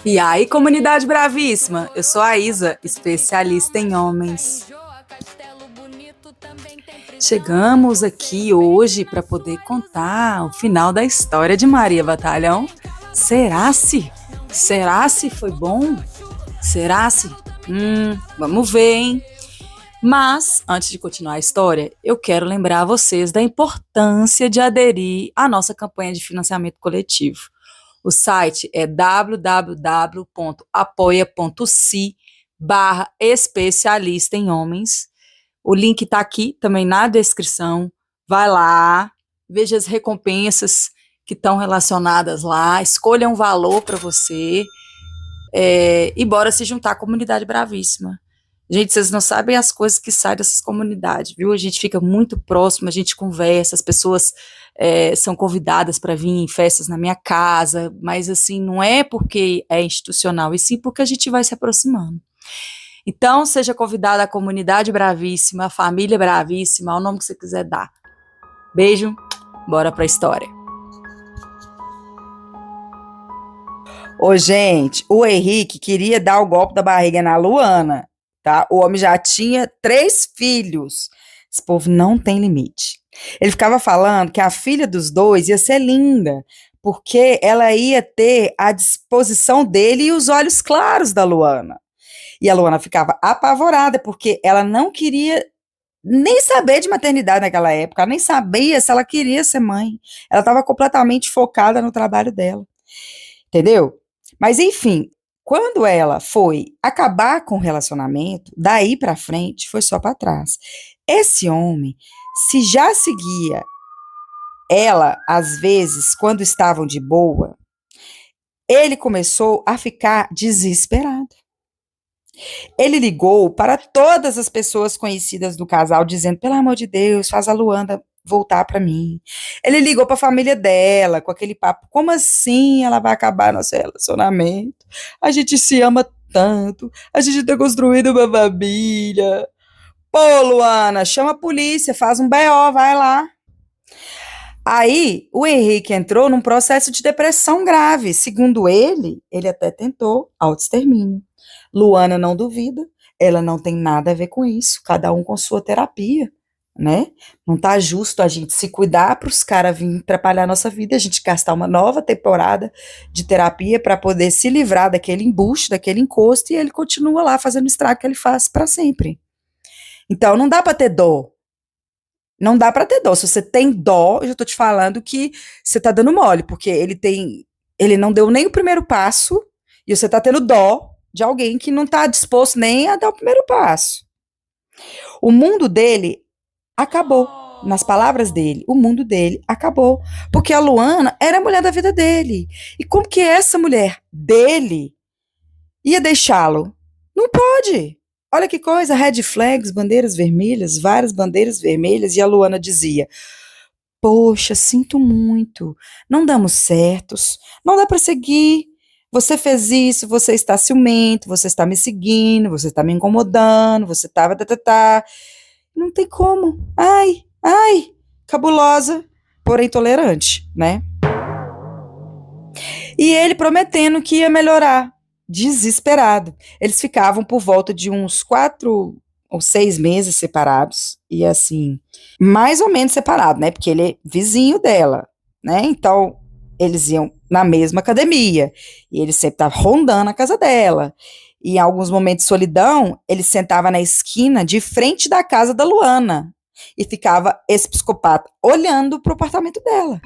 E aí, comunidade bravíssima, eu sou a Isa, especialista em homens. Chegamos aqui hoje para poder contar o final da história de Maria Batalhão. Será-se? Será-se foi bom? Será-se? Vamos ver, hein? Mas, antes de continuar a história, eu quero lembrar vocês da importância de aderir à nossa campanha de financiamento coletivo. O site é www.apoia.se/especialista em homens. O link está aqui também na descrição. Vai lá, veja as recompensas que estão relacionadas lá, escolha um valor para você e bora se juntar à comunidade bravíssima. Gente, vocês não sabem as coisas que saem dessas comunidades, viu? A gente fica muito próximo, a gente conversa, as pessoas são convidadas para vir em festas na minha casa, mas assim, não é porque é institucional, e sim porque a gente vai se aproximando. Então, seja convidada à comunidade bravíssima, à família bravíssima, ao nome que você quiser dar. Beijo, bora pra história. Ô, gente, o Henrique queria dar o golpe da barriga na Luana, tá? O homem já tinha 3 filhos. Esse povo não tem limite. Ele ficava falando que a filha dos dois ia ser linda, porque ela ia ter a disposição dele e os olhos claros da Luana. E a Luana ficava apavorada, porque ela não queria nem saber de maternidade naquela época, ela nem sabia se ela queria ser mãe. Ela estava completamente focada no trabalho dela. Entendeu? Mas, enfim, quando ela foi acabar com o relacionamento, daí pra frente foi só pra trás. Esse homem, se já seguia ela, às vezes, quando estavam de boa, ele começou a ficar desesperado. Ele ligou para todas as pessoas conhecidas do casal, dizendo: pelo amor de Deus, faz a Luanda voltar para mim. Ele ligou para a família dela, com aquele papo: como assim ela vai acabar nosso relacionamento? A gente se ama tanto, a gente tem construído uma família. Pô, Luana, chama a polícia, faz um BO, vai lá. Aí, o Henrique entrou num processo de depressão grave. Segundo ele até tentou autoextermínio. Luana não duvida, ela não tem nada a ver com isso, cada um com sua terapia, né? Não tá justo a gente se cuidar para os caras virem atrapalhar a nossa vida, a gente gastar uma nova temporada de terapia para poder se livrar daquele embuste, daquele encosto, e ele continua lá fazendo o estrago que ele faz para sempre. Então, não dá para ter dó. Não dá para ter dó. Se você tem dó, eu já tô te falando que você tá dando mole, porque ele não deu nem o primeiro passo e você tá tendo dó de alguém que não tá disposto nem a dar o primeiro passo. O mundo dele acabou. Nas palavras dele, o mundo dele acabou. Porque a Luana era a mulher da vida dele. E como que essa mulher dele ia deixá-lo? Não pode. Olha que coisa, red flags, bandeiras vermelhas, várias bandeiras vermelhas, e a Luana dizia: poxa, sinto muito, não damos certos, não dá para seguir. Você fez isso, você está ciumento, você está me seguindo, você está me incomodando, você estava não tem como. Ai, cabulosa, porém tolerante, né? E ele prometendo que ia melhorar, desesperado. Eles ficavam por volta de uns 4 ou 6 meses separados, e assim, mais ou menos separados, né? Porque ele é vizinho dela, né? Então, eles iam na mesma academia, e ele sempre estava rondando a casa dela. E em alguns momentos de solidão, ele sentava na esquina de frente da casa da Luana, e ficava esse psicopata olhando para o apartamento dela,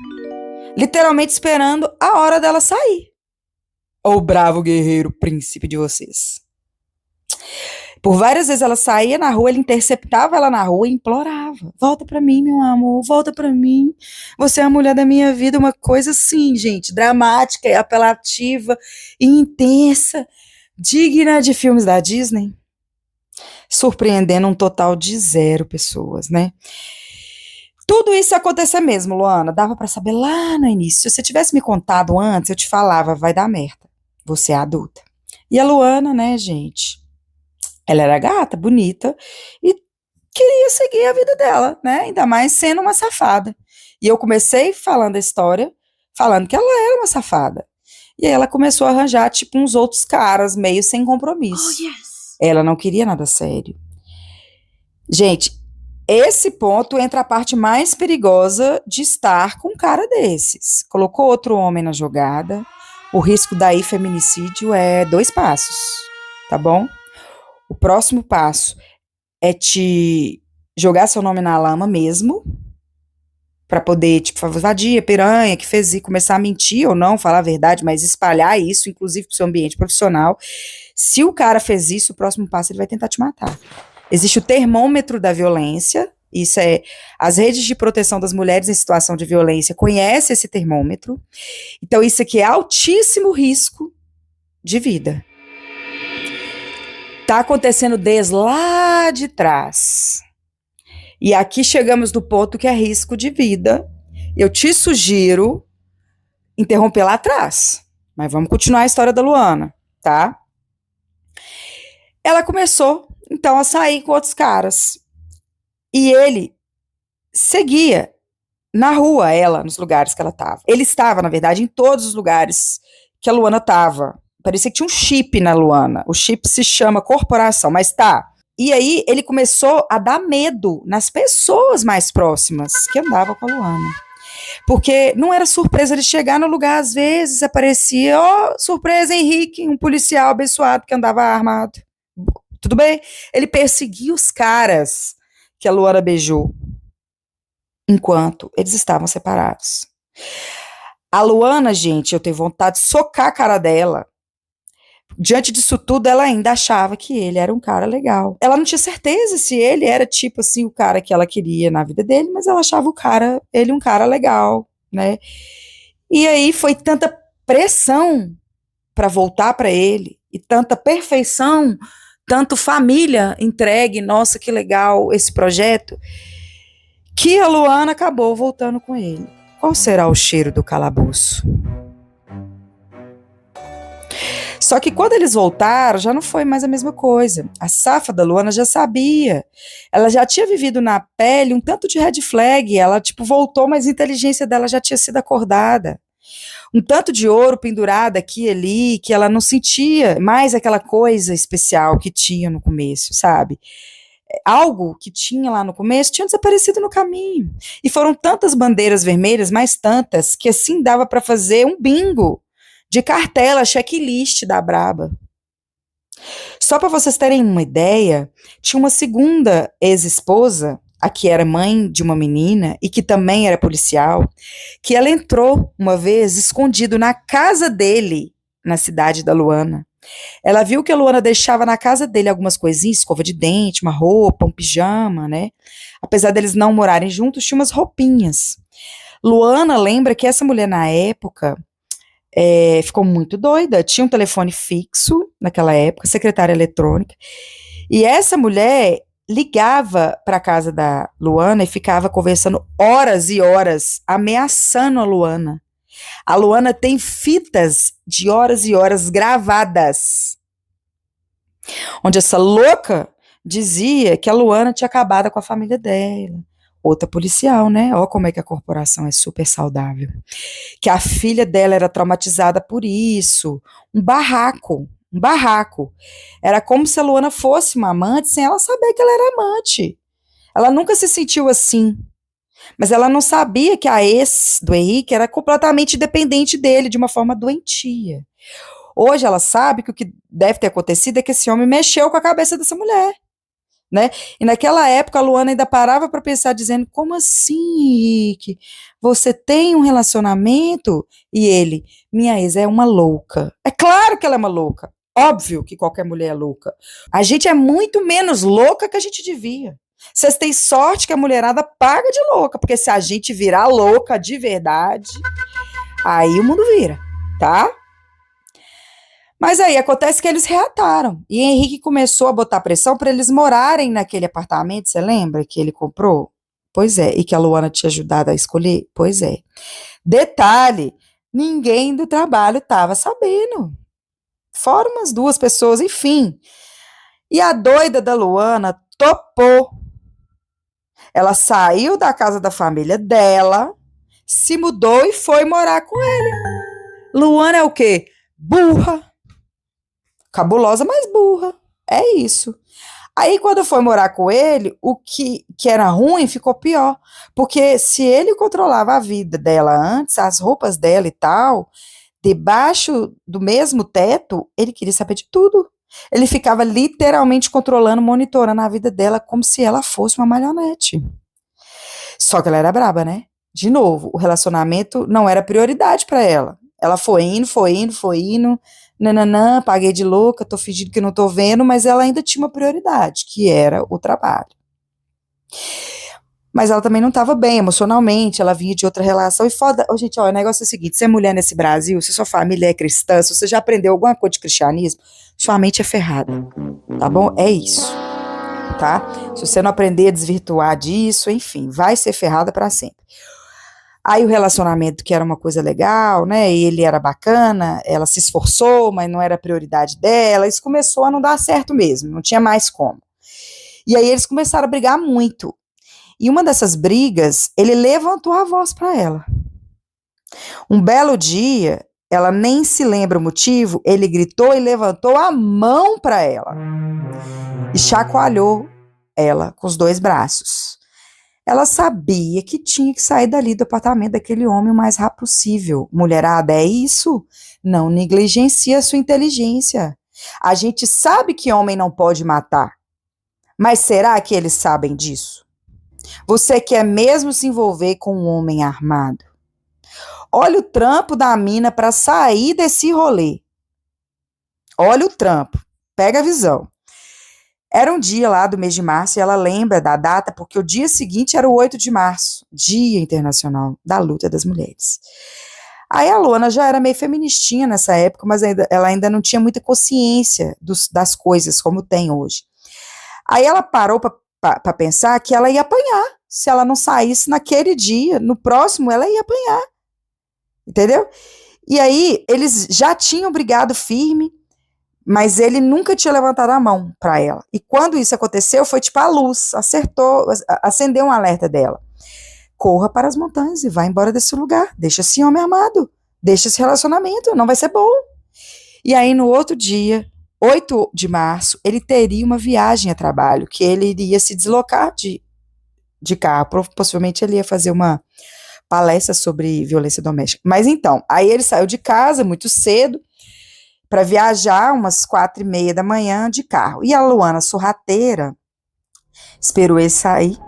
literalmente esperando a hora dela sair. O bravo guerreiro príncipe de vocês. Por várias vezes ela saía na rua, ele interceptava ela na rua e implorava: volta pra mim, meu amor, volta pra mim. Você é a mulher da minha vida. Uma coisa assim, gente, dramática e apelativa e intensa, digna de filmes da Disney. Surpreendendo um total de 0 pessoas, né? Tudo isso acontecer mesmo, Luana, dava pra saber lá no início. Se você tivesse me contado antes, eu te falava: vai dar merda, você é adulta. E a Luana, né, gente, ela era gata, bonita, e queria seguir a vida dela, né, ainda mais sendo uma safada. E eu comecei falando a história, falando que ela era uma safada. E aí ela começou a arranjar, tipo, uns outros caras meio sem compromisso. Ela não queria nada sério. Gente, esse ponto entra a parte mais perigosa de estar com um cara desses. Colocou outro homem na jogada, o risco daí feminicídio é 2 passos, tá bom? O próximo passo é te jogar seu nome na lama mesmo, pra poder, tipo, vadia, piranha, que fez isso, começar a mentir ou não, falar a verdade, mas espalhar isso, inclusive pro seu ambiente profissional. Se o cara fez isso, o próximo passo ele vai tentar te matar. Existe o termômetro da violência, isso é, as redes de proteção das mulheres em situação de violência conhecem esse termômetro, então isso aqui é altíssimo risco de vida. Tá acontecendo desde lá de trás. E aqui chegamos no ponto que é risco de vida. Eu te sugiro interromper lá atrás, mas vamos continuar a história da Luana, tá? Ela começou, então, a sair com outros caras. E ele seguia na rua ela, nos lugares que ela estava. Ele estava, na verdade, em todos os lugares que a Luana estava. Parecia que tinha um chip na Luana. O chip se chama corporação, mas tá. E aí ele começou a dar medo nas pessoas mais próximas que andavam com a Luana. Porque não era surpresa ele chegar no lugar, às vezes aparecia, ó, surpresa, Henrique, um policial abençoado que andava armado. Tudo bem? Ele perseguia os caras que a Luana beijou enquanto eles estavam separados. A Luana, gente, eu tenho vontade de socar a cara dela. Diante disso tudo, ela ainda achava que ele era um cara legal. Ela não tinha certeza se ele era, tipo assim, o cara que ela queria na vida dele, mas ela achava ele um cara legal, né? E aí foi tanta pressão para voltar para ele, e tanta perfeição, tanto família entregue, nossa, que legal esse projeto, que a Luana acabou voltando com ele. Qual será o cheiro do calabouço? Só que quando eles voltaram, já não foi mais a mesma coisa. A safa da Luana já sabia. Ela já tinha vivido na pele um tanto de red flag. Ela, tipo, voltou, mas a inteligência dela já tinha sido acordada. Um tanto de ouro pendurado aqui e ali, que ela não sentia mais aquela coisa especial que tinha no começo, sabe? Algo que tinha lá no começo tinha desaparecido no caminho. E foram tantas bandeiras vermelhas, mais tantas, que assim dava para fazer um bingo de cartela, checklist da Braba. Só para vocês terem uma ideia, tinha uma segunda ex-esposa, a que era mãe de uma menina e que também era policial, que ela entrou uma vez escondido na casa dele, na cidade da Luana. Ela viu que a Luana deixava na casa dele algumas coisinhas, escova de dente, uma roupa, um pijama, né? Apesar deles não morarem juntos, tinha umas roupinhas. Luana lembra que essa mulher na época ficou muito doida, tinha um telefone fixo naquela época, secretária eletrônica, e essa mulher ligava para a casa da Luana e ficava conversando horas e horas, ameaçando a Luana. A Luana tem fitas de horas e horas gravadas, onde essa louca dizia que a Luana tinha acabado com a família dela. Outra policial, né? Ó como é que a corporação é super saudável. Que a filha dela era traumatizada por isso. Um barraco. Era como se a Luana fosse uma amante sem ela saber que ela era amante. Ela nunca se sentiu assim. Mas ela não sabia que a ex do Henrique era completamente dependente dele, de uma forma doentia. Hoje ela sabe que o que deve ter acontecido é que esse homem mexeu com a cabeça dessa mulher. Né? E naquela época a Luana ainda parava para pensar, dizendo: como assim, Henrique? Você tem um relacionamento? E ele: minha ex é uma louca. É claro que ela é uma louca. Óbvio que qualquer mulher é louca. A gente é muito menos louca que a gente devia. Vocês têm sorte que a mulherada paga de louca, porque se a gente virar louca de verdade, aí o mundo vira, tá? Mas aí acontece que eles reataram. E Henrique começou a botar pressão para eles morarem naquele apartamento. Você lembra que ele comprou? Pois é. E que a Luana tinha ajudado a escolher? Pois é. Detalhe: ninguém do trabalho estava sabendo. Fora umas 2 pessoas, enfim. E a doida da Luana topou. Ela saiu da casa da família dela, se mudou e foi morar com ele. Luana é o quê? Burra. Cabulosa, mas burra. É isso. Aí, quando foi morar com ele, o que era ruim ficou pior. Porque se ele controlava a vida dela antes, as roupas dela e tal, debaixo do mesmo teto, ele queria saber de tudo. Ele ficava literalmente controlando, monitorando a vida dela como se ela fosse uma marionete. Só que ela era braba, né? De novo, o relacionamento não era prioridade para ela. Ela foi indo, foi indo, foi indo. Nananã, paguei de louca, tô fingindo que não tô vendo, mas ela ainda tinha uma prioridade, que era o trabalho. Mas ela também não estava bem emocionalmente, ela vinha de outra relação e foda. Ô, gente, ó, o negócio é o seguinte: você é mulher nesse Brasil, se sua família é cristã, se você já aprendeu alguma coisa de cristianismo, sua mente é ferrada, tá bom? É isso, tá? Se você não aprender a desvirtuar disso, enfim, vai ser ferrada para sempre. Aí o relacionamento, que era uma coisa legal, né? E ele era bacana, ela se esforçou, mas não era a prioridade dela. Isso começou a não dar certo mesmo, não tinha mais como. E aí eles começaram a brigar muito. E uma dessas brigas, ele levantou a voz para ela. Um belo dia, ela nem se lembra o motivo, ele gritou e levantou a mão para ela e chacoalhou ela com os dois braços. Ela sabia que tinha que sair dali do apartamento daquele homem o mais rápido possível. Mulherada, é isso? Não negligencie a sua inteligência. A gente sabe que homem não pode matar, mas será que eles sabem disso? Você quer mesmo se envolver com um homem armado? Olha o trampo da mina para sair desse rolê. Olha o trampo. Pega a visão. Era um dia lá do mês de março e ela lembra da data porque o dia seguinte era o 8 de março, Dia Internacional da Luta das Mulheres. Aí a Luana já era meio feministinha nessa época, mas ela ainda não tinha muita consciência das coisas como tem hoje. Aí ela parou para pensar que ela ia apanhar se ela não saísse naquele dia. No próximo, ela ia apanhar. Entendeu? E aí, eles já tinham brigado firme, mas ele nunca tinha levantado a mão para ela. E quando isso aconteceu, foi tipo a luz, acendeu um alerta dela. Corra para as montanhas e vá embora desse lugar. Deixa esse homem armado. Deixa esse relacionamento, não vai ser bom. E aí, no outro dia, 8 de março, ele teria uma viagem a trabalho, que ele iria se deslocar de carro. Possivelmente ele ia fazer uma palestra sobre violência doméstica. Mas então, aí ele saiu de casa muito cedo para viajar, umas 4:30 da manhã de carro. E a Luana, sorrateira, esperou ele sair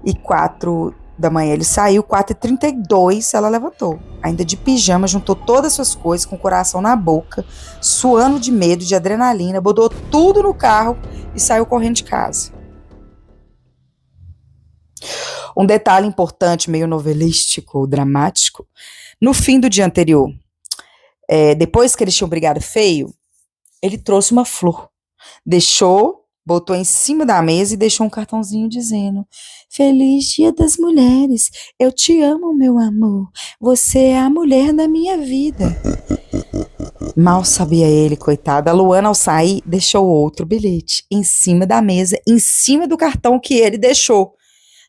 e 4 da manhã ele saiu, 4:32 ela levantou, ainda de pijama, juntou todas as suas coisas, com o coração na boca, suando de medo, de adrenalina, botou tudo no carro e saiu correndo de casa. Um detalhe importante, meio novelístico, dramático, no fim do dia anterior, depois que eles tinham brigado feio, ele trouxe uma flor, botou em cima da mesa e deixou um cartãozinho dizendo: Feliz Dia das Mulheres, eu te amo, meu amor, você é a mulher da minha vida. Mal sabia ele, coitado, a Luana, ao sair, deixou outro bilhete em cima da mesa, em cima do cartão que ele deixou,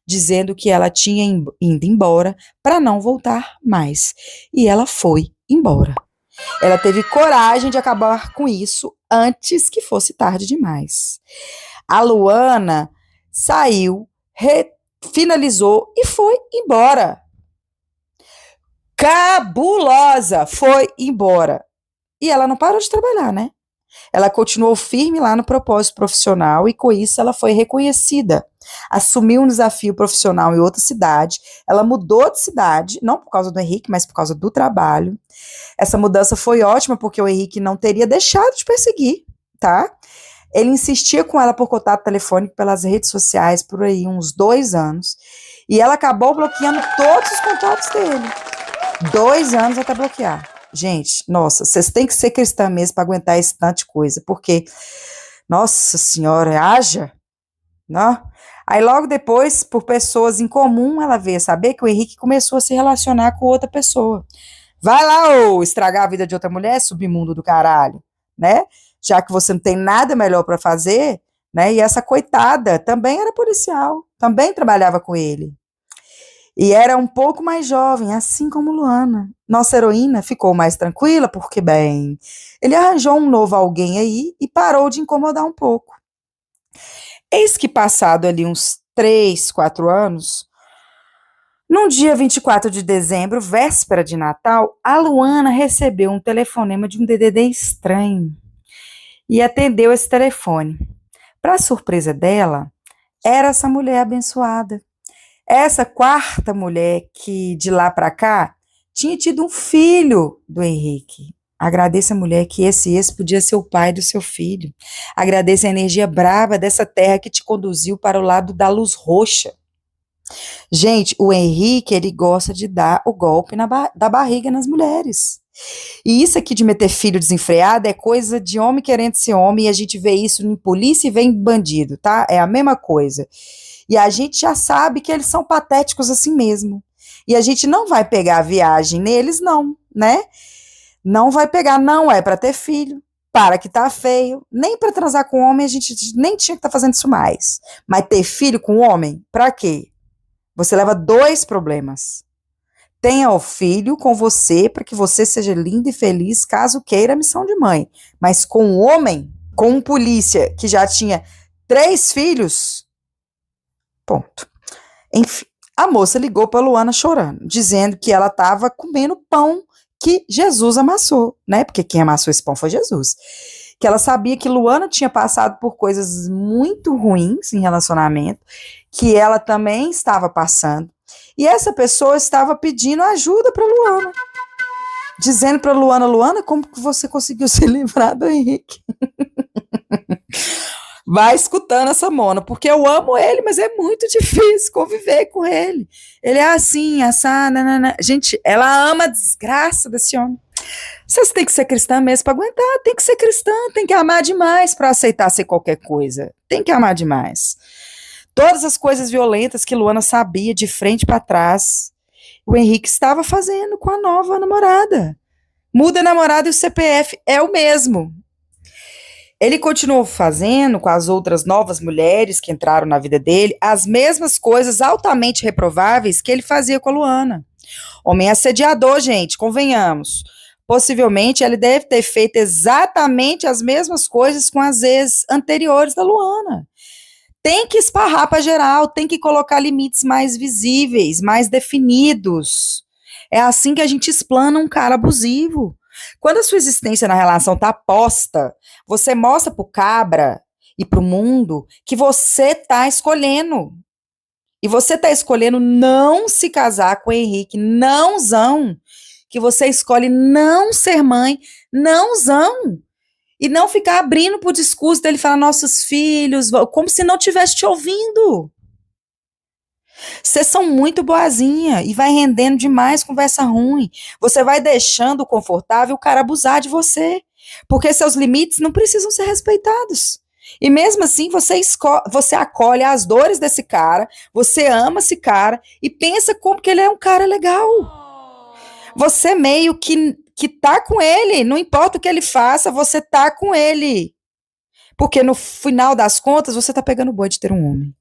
dizendo que ela tinha ido embora para não voltar mais. E ela foi embora. Ela teve coragem de acabar com isso antes que fosse tarde demais. A Luana saiu, finalizou e foi embora. Cabulosa, foi embora. E ela não parou de trabalhar, né? Ela continuou firme lá no propósito profissional e com isso ela foi reconhecida. Assumiu um desafio profissional em outra cidade. Ela mudou de cidade, não por causa do Henrique, mas por causa do trabalho. Essa mudança foi ótima porque o Henrique não teria deixado de perseguir, tá? Ele insistia com ela por contato telefônico pelas redes sociais por aí uns 2 anos e ela acabou bloqueando todos os contatos dele. 2 anos até bloquear. Gente, nossa, vocês têm que ser cristã mesmo para aguentar esse tanto de coisa, porque, nossa senhora, haja, não? Aí logo depois, por pessoas em comum, ela veio saber que o Henrique começou a se relacionar com outra pessoa. Vai lá, ô, estragar a vida de outra mulher, submundo do caralho, né? Já que você não tem nada melhor para fazer, né? E essa coitada também era policial, também trabalhava com ele. E era um pouco mais jovem, assim como Luana. Nossa heroína ficou mais tranquila porque, bem, ele arranjou um novo alguém aí e parou de incomodar um pouco. Eis que passado ali uns 3, 4 anos, num dia 24 de dezembro, véspera de Natal, a Luana recebeu um telefonema de um DDD estranho e atendeu esse telefone. Para surpresa dela, era essa mulher abençoada. Essa quarta mulher que de lá para cá tinha tido um filho do Henrique. Agradeça a mulher que esse podia ser o pai do seu filho. Agradeça a energia brava dessa terra que te conduziu para o lado da luz roxa. Gente, o Henrique, ele gosta de dar o golpe da barriga nas mulheres. E isso aqui de meter filho desenfreado é coisa de homem querendo ser homem, e a gente vê isso em polícia e vê em bandido, tá? É a mesma coisa. E a gente já sabe que eles são patéticos assim mesmo. E a gente não vai pegar a viagem neles, não, né? Não vai pegar, não é para ter filho, para que tá feio, nem para transar com homem a gente nem tinha que estar fazendo isso mais. Mas ter filho com homem, para quê? Você leva 2 problemas. Tenha o filho com você para que você seja linda e feliz caso queira a missão de mãe. Mas com um homem, com um polícia que já tinha 3 filhos, ponto. Enfim, a moça ligou para Luana chorando, dizendo que ela estava comendo pão que Jesus amassou, né? Porque quem amassou esse pão foi Jesus. Que ela sabia que Luana tinha passado por coisas muito ruins em relacionamento, que ela também estava passando. E essa pessoa estava pedindo ajuda para Luana, dizendo para Luana, Luana, como que você conseguiu se livrar do Henrique? Vai escutando essa mona, porque eu amo ele, mas é muito difícil conviver com ele. Ele é assim, assado, nanana. Gente, ela ama a desgraça desse homem. Vocês têm que ser cristã mesmo para aguentar, tem que ser cristã, tem que amar demais para aceitar ser qualquer coisa. Tem que amar demais. Todas as coisas violentas que Luana sabia de frente para trás, o Henrique estava fazendo com a nova namorada. Muda a namorada e o CPF é o mesmo. Ele continuou fazendo com as outras novas mulheres que entraram na vida dele as mesmas coisas altamente reprováveis que ele fazia com a Luana. Homem assediador, gente, convenhamos. Possivelmente ele deve ter feito exatamente as mesmas coisas com as ex anteriores da Luana. Tem que esparrar para geral, tem que colocar limites mais visíveis, mais definidos. É assim que a gente explana um cara abusivo. Quando a sua existência na relação tá posta, você mostra pro cabra e pro mundo que você tá escolhendo. E você tá escolhendo não se casar com o Henrique, nãozão. Que você escolhe não ser mãe, nãozão. E não ficar abrindo pro discurso dele falar nossos filhos, como se não tivesse te ouvindo. Vocês são muito boazinha e vai rendendo demais conversa ruim. Você vai deixando confortável o cara abusar de você. Porque seus limites não precisam ser respeitados. E mesmo assim, você acolhe as dores desse cara, você ama esse cara e pensa como que ele é um cara legal. Você meio que tá com ele, não importa o que ele faça, você tá com ele. Porque no final das contas, você tá pegando o boi de ter um homem.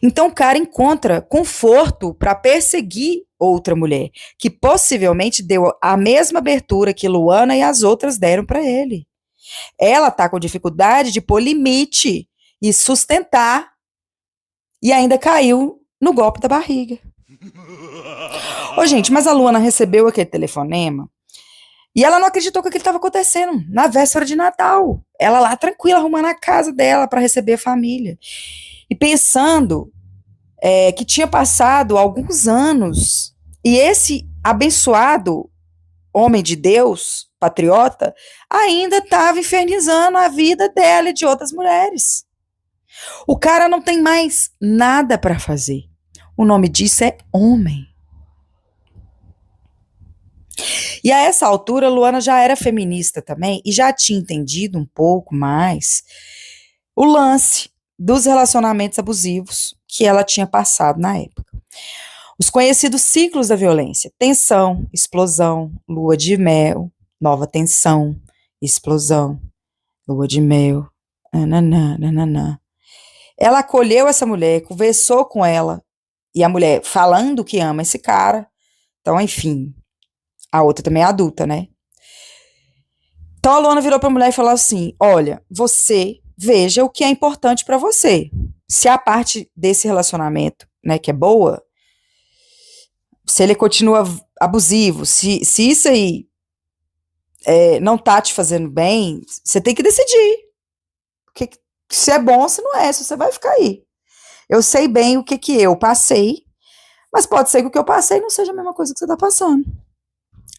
Então o cara encontra conforto para perseguir outra mulher, que possivelmente deu a mesma abertura que Luana e as outras deram para ele. Ela tá com dificuldade de pôr limite e sustentar, e ainda caiu no golpe da barriga. Ô, gente, mas a Luana recebeu aquele telefonema e ela não acreditou que aquilo estava acontecendo na véspera de Natal. Ela lá tranquila, arrumando a casa dela para receber a família. E pensando que tinha passado alguns anos e esse abençoado homem de Deus, patriota, ainda estava infernizando a vida dela e de outras mulheres. O cara não tem mais nada para fazer. O nome disso é homem. E a essa altura, Luana já era feminista também e já tinha entendido um pouco mais o lance dos relacionamentos abusivos que ela tinha passado na época. Os conhecidos ciclos da violência: tensão, explosão, lua de mel, nova tensão, explosão, lua de mel, nananã, nananã. Ela acolheu essa mulher, conversou com ela E a mulher falando que ama esse cara. Então, enfim, a outra também é adulta, né? Então a Luana virou pra mulher e falou assim: olha, você veja o que é importante pra você. Se a parte desse relacionamento, né, que é boa, se ele continua abusivo, se isso aí não tá te fazendo bem, você tem que decidir. Que, se é bom, se não é, se você vai ficar aí. Eu sei bem o que eu passei, mas pode ser que o que eu passei não seja a mesma coisa que você tá passando.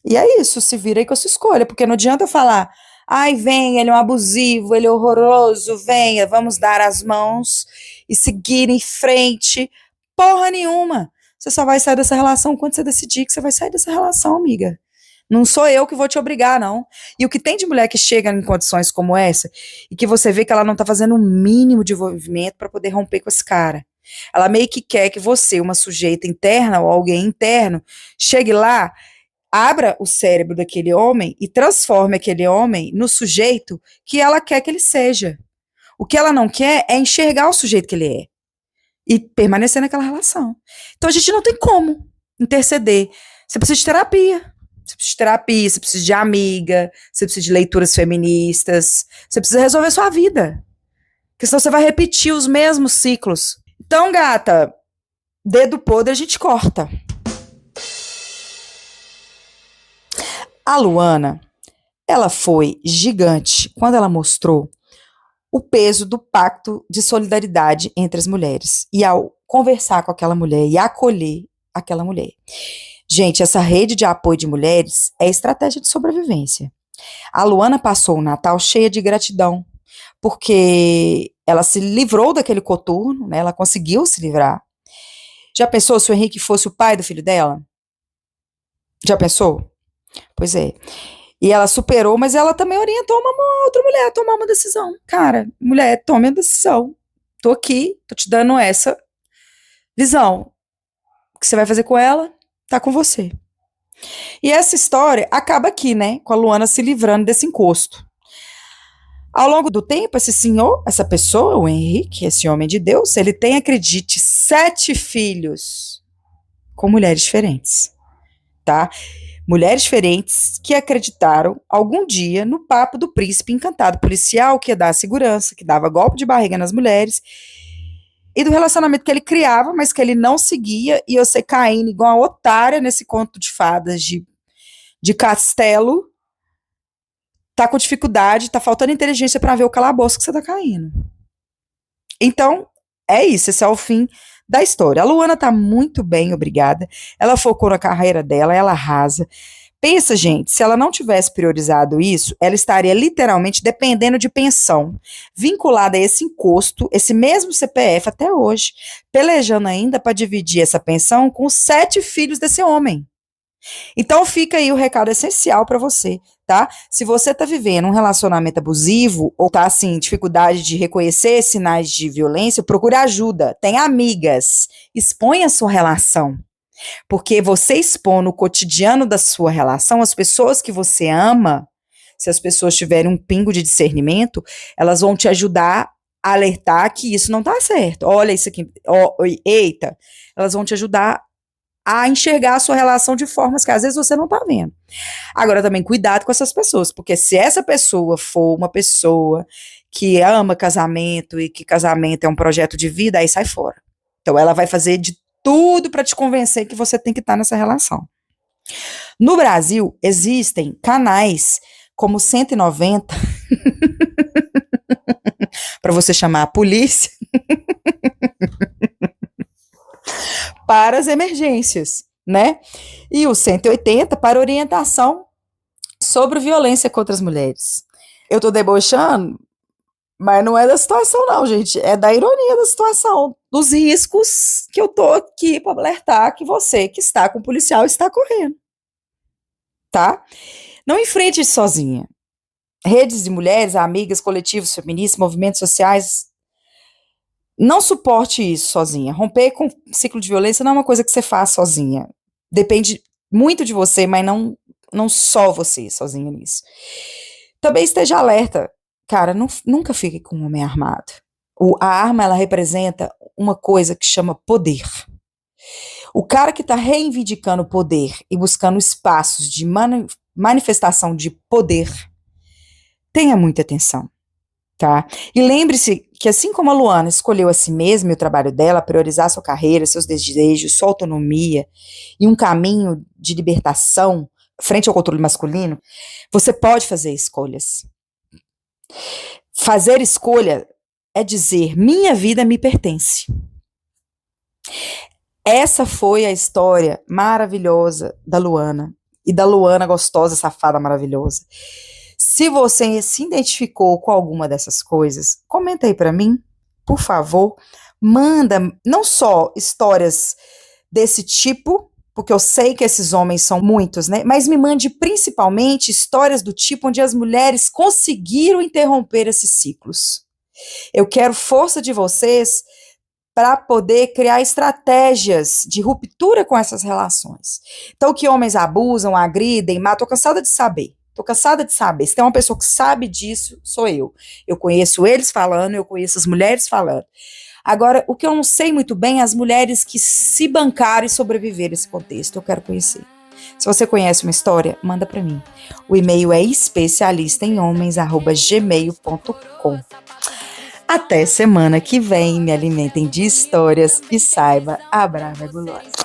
E é isso, se vira aí com a sua escolha, porque não adianta eu falar, ai, vem, ele é um abusivo, ele é horroroso, venha, vamos dar as mãos e seguir em frente. Porra nenhuma. Você só vai sair dessa relação quando você decidir que você vai sair dessa relação, amiga. Não sou eu que vou te obrigar, não. E o que tem de mulher que chega em condições como essa e que você vê que ela não tá fazendo o mínimo de envolvimento para poder romper com esse cara. Ela meio que quer que você, uma sujeita interna ou alguém interno, chegue lá, abra o cérebro daquele homem e transforme aquele homem no sujeito que ela quer que ele seja. O que ela não quer é enxergar o sujeito que ele é e permanecer naquela relação. Então a gente não tem como interceder. Você precisa de terapia. Você precisa de terapia, você precisa de amiga, você precisa de leituras feministas, você precisa resolver sua vida. Porque senão você vai repetir os mesmos ciclos. Então, gata, dedo podre a gente corta. A Luana, ela foi gigante quando ela mostrou o peso do pacto de solidariedade entre as mulheres. E ao conversar com aquela mulher e acolher aquela mulher. Gente, essa rede de apoio de mulheres é estratégia de sobrevivência. A Luana passou o Natal cheia de gratidão, porque ela se livrou daquele coturno, né? Ela conseguiu se livrar. Já pensou se o Henrique fosse o pai do filho dela? Já pensou? Pois é. E ela superou, mas ela também orientou uma outra mulher a tomar uma decisão. Cara, mulher, tome a decisão. Tô aqui, tô te dando essa visão. O que você vai fazer com ela, tá com você. E essa história acaba aqui, né? Com a Luana se livrando desse encosto. Ao longo do tempo, esse senhor, essa pessoa, o Henrique, esse homem de Deus, ele tem, acredite, 7 filhos com mulheres diferentes, tá? Mulheres diferentes que acreditaram algum dia no papo do príncipe encantado policial que ia dar segurança, que dava golpe de barriga nas mulheres, e do relacionamento que ele criava, mas que ele não seguia, e você caindo igual uma otária nesse conto de fadas de castelo, tá com dificuldade, tá faltando inteligência para ver o calabouço que você tá caindo. Então, é isso, esse é o fim da história. A Luana tá muito bem, obrigada. Ela focou na carreira dela, ela arrasa. Pensa, gente, se ela não tivesse priorizado isso, ela estaria literalmente dependendo de pensão, vinculada a esse encosto, esse mesmo CPF até hoje, pelejando ainda para dividir essa pensão com os 7 filhos desse homem. Então fica aí o recado essencial para você, tá? Se você tá vivendo um relacionamento abusivo ou tá assim, dificuldade de reconhecer sinais de violência, procure ajuda, tem amigas, expõe a sua relação. Porque você expõe no cotidiano da sua relação as pessoas que você ama, se as pessoas tiverem um pingo de discernimento, elas vão te ajudar a alertar que isso não tá certo. Olha isso aqui, eita, elas vão te ajudar a enxergar a sua relação de formas que às vezes você não tá vendo. Agora também cuidado com essas pessoas, porque se essa pessoa for uma pessoa que ama casamento e que casamento é um projeto de vida, aí sai fora. Então ela vai fazer de tudo para te convencer que você tem que estar nessa relação. No Brasil, existem canais como 190 para você chamar a polícia para as emergências, né? E o 180 para orientação sobre violência contra as mulheres. Eu tô debochando, mas não é da situação não, gente, é da ironia da situação, dos riscos que eu tô aqui para alertar que você que está com o policial está correndo, tá? Não enfrente isso sozinha. Redes de mulheres, amigas, coletivos feministas, movimentos sociais, não suporte isso sozinha. Romper com o ciclo de violência não é uma coisa que você faz sozinha. Depende muito de você, mas não só você sozinha nisso. Também esteja alerta. Cara, nunca fique com um homem armado. A arma, ela representa uma coisa que chama poder. O cara que está reivindicando poder e buscando espaços de manifestação de poder, tenha muita atenção, tá? E lembre-se que assim como a Luana escolheu a si mesma e o trabalho dela, priorizar sua carreira, seus desejos, sua autonomia e um caminho de libertação frente ao controle masculino, você pode fazer escolhas. Fazer escolha é dizer, minha vida me pertence. Essa foi a história maravilhosa da Luana. E da Luana gostosa, safada, maravilhosa. Se você se identificou com alguma dessas coisas, comenta aí pra mim, por favor. Manda não só histórias desse tipo, porque eu sei que esses homens são muitos, né? Mas me mande principalmente histórias do tipo onde as mulheres conseguiram interromper esses ciclos. Eu quero força de vocês para poder criar estratégias de ruptura com essas relações. Então, que homens abusam, agridem, matam, tô cansada de saber. Tô cansada de saber. Se tem uma pessoa que sabe disso, sou eu. Eu conheço eles falando, eu conheço as mulheres falando. Agora, o que eu não sei muito bem é as mulheres que se bancaram e sobreviveram a esse contexto. Eu quero conhecer. Se você conhece uma história, manda para mim. O e-mail é especialistaemhomens@gmail.com. Até semana que vem, me alimentem de histórias e saiba, a Brava é gulosa.